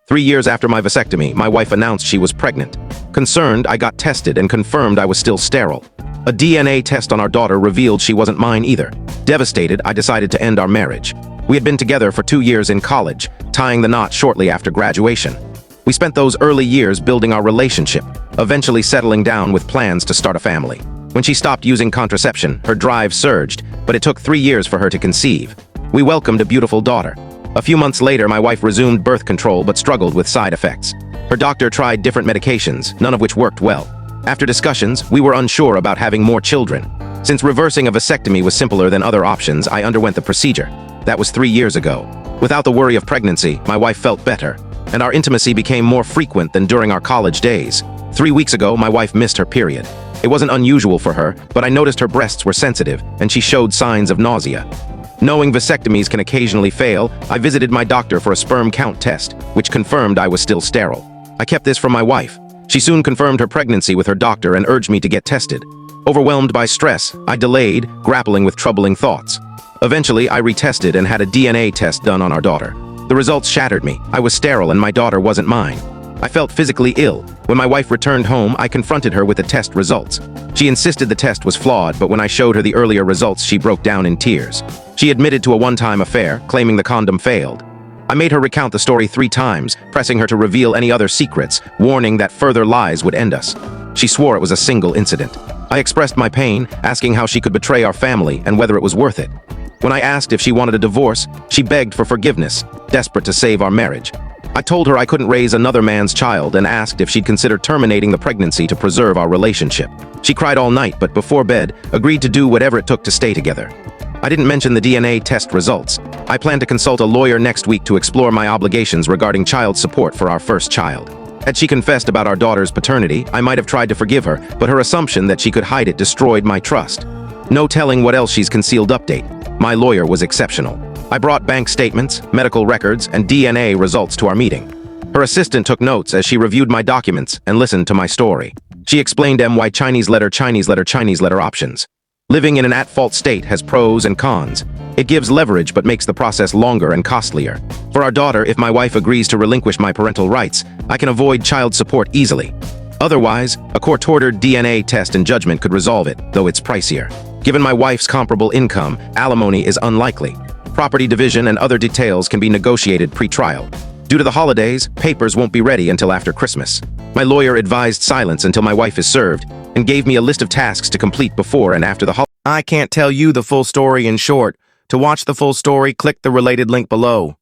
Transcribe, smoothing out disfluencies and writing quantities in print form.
3 years after my vasectomy, my wife announced she was pregnant. Concerned, I got tested and confirmed I was still sterile. A DNA test on our daughter revealed she wasn't mine either. Devastated, I decided to end our marriage. We had been together for 2 years in college, tying the knot shortly after graduation. We spent those early years building our relationship, eventually settling down with plans to start a family. When she stopped using contraception, her drive surged, but it took 3 years for her to conceive. We welcomed a beautiful daughter. A few months later, my wife resumed birth control but struggled with side effects. Her doctor tried different medications, none of which worked well. After discussions, we were unsure about having more children. Since reversing a vasectomy was simpler than other options, I underwent the procedure. That was 3 years ago. Without the worry of pregnancy, my wife felt better, and our intimacy became more frequent than during our college days. 3 weeks ago, my wife missed her period. It wasn't unusual for her, but I noticed her breasts were sensitive, and she showed signs of nausea. Knowing vasectomies can occasionally fail, I visited my doctor for a sperm count test, which confirmed I was still sterile. I kept this from my wife. She soon confirmed her pregnancy with her doctor and urged me to get tested. Overwhelmed by stress, I delayed, grappling with troubling thoughts. Eventually, I retested and had a DNA test done on our daughter. The results shattered me. I was sterile and my daughter wasn't mine. I felt physically ill. When my wife returned home, I confronted her with the test results. She insisted the test was flawed, but when I showed her the earlier results, she broke down in tears. She admitted to a one-time affair, claiming the condom failed. I made her recount the story 3 times, pressing her to reveal any other secrets, warning that further lies would end us. She swore it was a single incident. I expressed my pain, asking how she could betray our family and whether it was worth it. When I asked if she wanted a divorce, she begged for forgiveness, desperate to save our marriage. I told her I couldn't raise another man's child and asked if she'd consider terminating the pregnancy to preserve our relationship. She cried all night, but before bed, agreed to do whatever it took to stay together. I didn't mention the DNA test results. I plan to consult a lawyer next week to explore my obligations regarding child support for our first child. Had she confessed about our daughter's paternity, I might have tried to forgive her, but her assumption that she could hide it destroyed my trust. No telling what else she's concealed. Update. My lawyer was exceptional. I brought bank statements, medical records, and DNA results to our meeting. Her assistant took notes as she reviewed my documents and listened to my story. She explained why Chinese letter options. Living in an at-fault state has pros and cons. It gives leverage but makes the process longer and costlier. For our daughter, if my wife agrees to relinquish my parental rights, I can avoid child support easily. Otherwise, a court-ordered DNA test and judgment could resolve it, though it's pricier. Given my wife's comparable income, alimony is unlikely. Property division and other details can be negotiated pre-trial. Due to the holidays, papers won't be ready until after Christmas. My lawyer advised silence until my wife is served and gave me a list of tasks to complete before and after the holiday. I can't tell you the full story in short. To watch the full story, click the related link below.